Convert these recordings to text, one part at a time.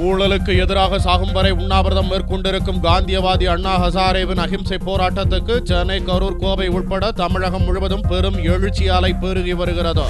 ஊழலுக்கு எதிராக சாகும் வரை உண்ணாவிரதம் மேற்கொண்டிருக்கும் காந்தியவாதி அண்ணா ஹசாரேவின் அகிம்சை போராட்டத்துக்கு சென்னை, கரூர், கோவை உட்பட தமிழகம் முழுவதும் பெரும் எழுச்சி அலை பெருகி வருகிறது.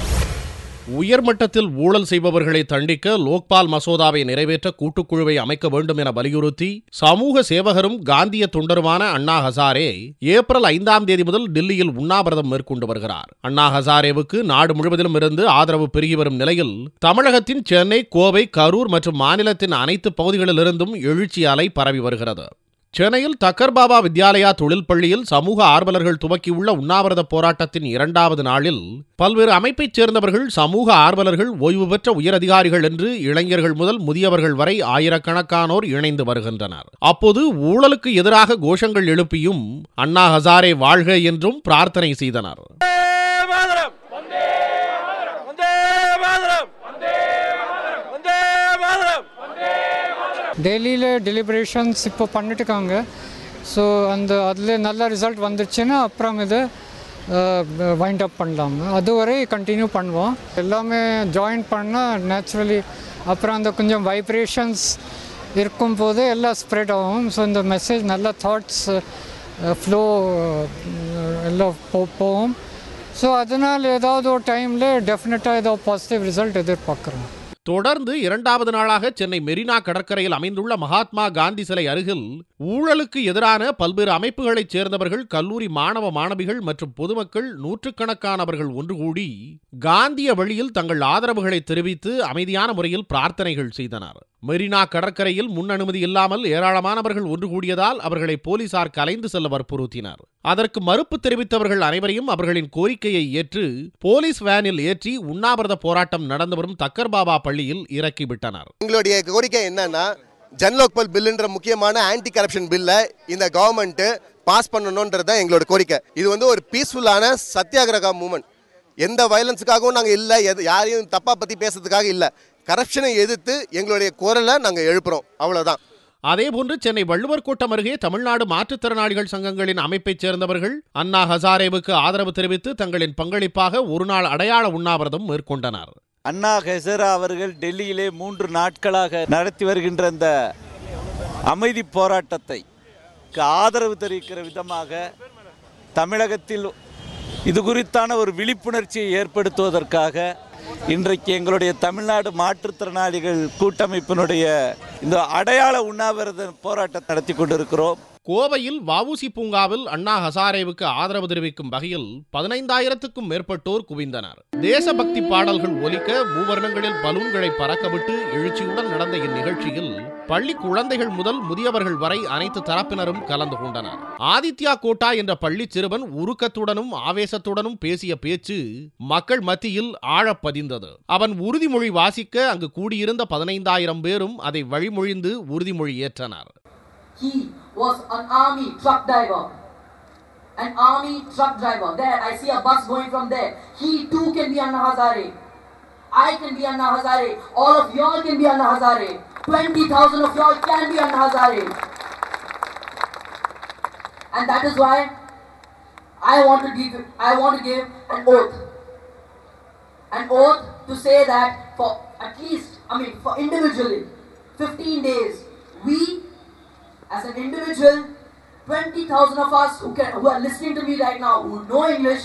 உயர்மட்டத்தில் ஊழல் செய்பவர்களை தண்டிக்க லோக்பால் மசோதாவை நிறைவேற்ற கூட்டுக்குழுவை அமைக்க வேண்டும் என வலியுறுத்தி சமூக சேவகரும் காந்திய தொண்டருமான அண்ணா ஹசாரே ஏப்ரல் 5ஆம் தேதி முதல் டில்லியில் உண்ணாவிரதம் மேற்கொண்டு வருகிறார். அண்ணா ஹசாரேவுக்கு நாடு முழுவதிலும் இருந்து ஆதரவு பெருகி வரும் நிலையில் தமிழகத்தின் சென்னை, கோவை, கரூர் மற்றும் மாநிலத்தின் அனைத்து பகுதிகளிலிருந்தும் எழுச்சி அலை பரவி வருகிறது. சென்னையில் தக்கர்பாபா வித்யாலயா தொழில் பள்ளியில் சமூக ஆர்வலர்கள் துவக்கியுள்ள உண்ணாவிரத போராட்டத்தின் 2வது நாளில் பல்வேறு அமைப்பைச் சேர்ந்தவர்கள், சமூக ஆர்வலர்கள், ஓய்வு பெற்ற உயரதிகாரிகள் என்று இளைஞர்கள் முதல் முதியவர்கள் வரை ஆயிரக்கணக்கானோர் இணைந்து வருகின்றனர். அப்போது ஊழலுக்கு எதிராக கோஷங்கள் எழுப்பியும் அண்ணா ஹசாரே வாழ்க என்றும் பிரார்த்தனை செய்தனர். டெல்லியில் டெலிபரேஷன்ஸ் இப்போ பண்ணிட்டுருக்காங்க. ஸோ அதில் நல்ல ரிசல்ட் வந்துருச்சுன்னா அப்புறம் இது வைண்ட் அப் பண்ணலாம். அதுவரை கண்டினியூ பண்ணுவோம். எல்லாமே ஜாயின் பண்ணால் நேச்சுரலி அப்புறம் அந்த கொஞ்சம் வைப்ரேஷன்ஸ் இருக்கும் போது எல்லாம் ஸ்ப்ரெட் ஆகும். ஸோ இந்த மெசேஜ் நல்ல தாட்ஸ் ஃப்ளோ எல்லாம் போகும். ஸோ அதனால் ஏதாவது ஒரு டைமில் டெஃபினட்டாக ஏதாவது பாசிட்டிவ் ரிசல்ட் எதிர்பார்க்குறோம். தொடர்ந்து 2வது நாளாக சென்னை மெரினா கடற்கரையில் அமைந்துள்ள மகாத்மா காந்தி சிலை அருகில் ஊழலுக்கு எதிரான பல்வேறு அமைப்புகளைச் சேர்ந்தவர்கள், கல்லூரி மாணவ மாணவிகள் மற்றும் பொதுமக்கள் நூற்றுக்கணக்கானவர்கள் ஒன்று கூடி காந்திய வழியில் தங்கள் ஆதரவுகளை தெரிவித்து அமைதியான முறையில் பிரார்த்தனைகள் செய்தனர். மெரினா கடற்கரையில் முன் அனுமதி இல்லாமல் ஏராளமானவர்கள் ஒன்று கூடியதால் அவர்களை போலீசார் கலைந்து செல்ல வற்புறுத்தினர். அதற்கு மறுப்பு தெரிவித்தவர்கள் அனைவரையும் அவர்களின் கோரிக்கையை ஏற்று போலீஸ் வேனில் ஏற்றி உண்ணாவிரத போராட்டம் நடந்து வரும் தக்கர்பாபா பள்ளியில் இறக்கிவிட்டனர். எங்களுடைய கோரிக்கை என்னன்னா, ஜன்லோக்பால் பில்லுன்ற முக்கியமான ஆன்டி கரப்ஷன் பில்லை இந்த கவர்மெண்ட் பாஸ் பண்ணணும்ன்றது எங்களோட கோரிக்கை. இது ஒரு பீஸ்ஃபுல்லான சத்தியாகிரக மூவ்மெண்ட். எந்த வயலன்ஸுக்காகவும் நாங்கள் இல்லை, யாரையும் தப்பா பற்றி பேசுறதுக்காக இல்லை. கரப்ஷனை எதிர்த்து எங்களுடைய குரலை நாங்கள் எழுப்புறோம், அவ்வளோதான். அதேபோன்று சென்னை வள்ளுவர் கோட்டம் அருகே தமிழ்நாடு மாற்றுத்திறனாளிகள் சங்கங்களின் அமைப்பைச் சேர்ந்தவர்கள் அண்ணா ஹசாரேவுக்கு ஆதரவு தெரிவித்து தங்களின் பங்களிப்பாக ஒருநாள் அடையாள உண்ணாவிரதம் மேற்கொண்டனர். அண்ணா ஹசாரே அவர்கள் டெல்லியிலே 3 நாட்களாக நடத்தி வருகின்ற இந்த அமைதி போராட்டத்தை ஆதரவு தெரிவிக்கிற விதமாக தமிழகத்தில் இது குறித்தான ஒரு விழிப்புணர்ச்சியை ஏற்படுத்துவதற்காக இன்றைக்கு எங்களுடைய தமிழ்நாடு மாற்றுத்திறனாளிகள் கூட்டமைப்பினுடைய இந்த அடையாள உண்ணாவிரத போராட்டத்தை நடத்தி கொண்டிருக்கிறோம். கோவையில் வஉசி பூங்காவில் அண்ணா ஹசாரேவுக்கு ஆதரவு தெரிவிக்கும் வகையில் 15,000க்கும் மேற்பட்டோர் குவிந்தனர். தேசபக்தி பாடல்கள் ஒலிக்க மூவர்ணங்களில் பலூன்களை பறக்கவிட்டு எழுச்சியுடன் நடந்த இந்நிகழ்ச்சியில் பள்ளி குழந்தைகள் முதல் முதியவர்கள் வரை அனைத்து தரப்பினரும் கலந்து கொண்டனர். ஆதித்யா கோட்டா என்ற பள்ளி சிறுவன் உருக்கத்துடனும் ஆவேசத்துடனும் பேசிய பேச்சு மக்கள் மத்தியில் ஆழப்பதிந்தது. அவன் உறுதிமொழி வாசிக்க அங்கு கூடியிருந்த 15,000 பேரும் அதை வழிமொழிந்து உறுதிமொழி ஏற்றனர். He was an army truck driver. An army truck driver. There, I see a bus going from there. He too can be Anna Hazare. I can be Anna Hazare. All of y'all can be Anna Hazare. 20,000 of y'all can be Anna Hazare. And that is why I want to give an oath. An oath to say that for at least, for individually, 15 days, we as an individual, 20,000 of us who are listening to me right now, who know English,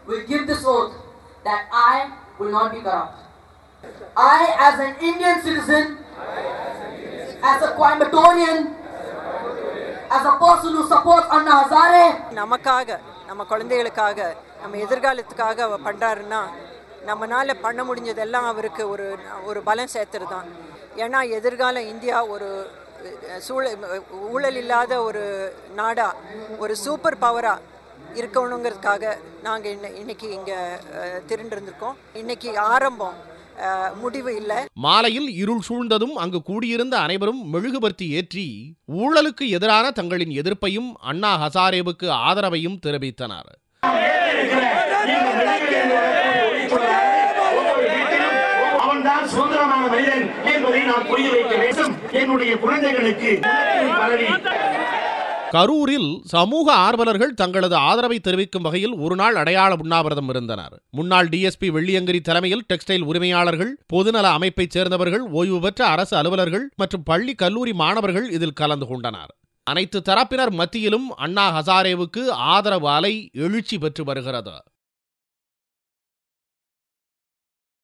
will give this oath that I will not be corrupt. I, as an Indian citizen, as a Coimbatorian, as a person who supports Anna Hazare, நமக்காக, நம்ம குழந்தைகளுக்காக, நம்ம எதிர்காலத்துக்காக பண்றாருன்னா நம்மனால பண்ண முடிஞ்சதெல்லாம் அவருக்கு ஒரு பலம் சேர்த்துருதான். ஏன்னா எதிர்கால இந்தியா ஒரு ஊழல் இல்லாத ஒரு நாடா, ஒரு சூப்பர் பவரா இருக்கணுங்கிறதுக்காக நாங்கள் இன்னைக்கு இங்கே திரண்டிருந்திருக்கோம். இன்னைக்கு ஆரம்பம், முடிவு இல்லை. மாலையில் இருள் சூழ்ந்ததும் அங்கு கூடியிருந்த அனைவரும் மெழுகுபர்த்தி ஏற்றி ஊழலுக்கு எதிரான தங்களின் எதிர்ப்பையும் அண்ணா ஹசாரேவுக்கு ஆதரவையும் தெரிவித்தனர். சுதந்திரமான மனிதன் என்பதை நான் புரிய வைக்க வேண்டும் என்னுடைய குழந்தைகளுக்கு. கரூரில் சமூக ஆர்வலர்கள் தங்களது ஆதரவை தெரிவிக்கும் வகையில் ஒருநாள் அடையாள உண்ணாவிரதம் இருந்தனர். முன்னாள் டிஎஸ்பி வெள்ளியங்கிரி தலைமையில் டெக்ஸ்டைல் உரிமையாளர்கள், பொதுநல அமைப்பைச் சேர்ந்தவர்கள், ஓய்வு பெற்ற அரசு அலுவலர்கள் மற்றும் பள்ளி கல்லூரி மாணவர்கள் இதில் கலந்து கொண்டனர். அனைத்து தரப்பினர் மத்தியிலும் அண்ணா ஹசாரேவுக்கு ஆதரவு அலை எழுச்சி பெற்று வருகிறது.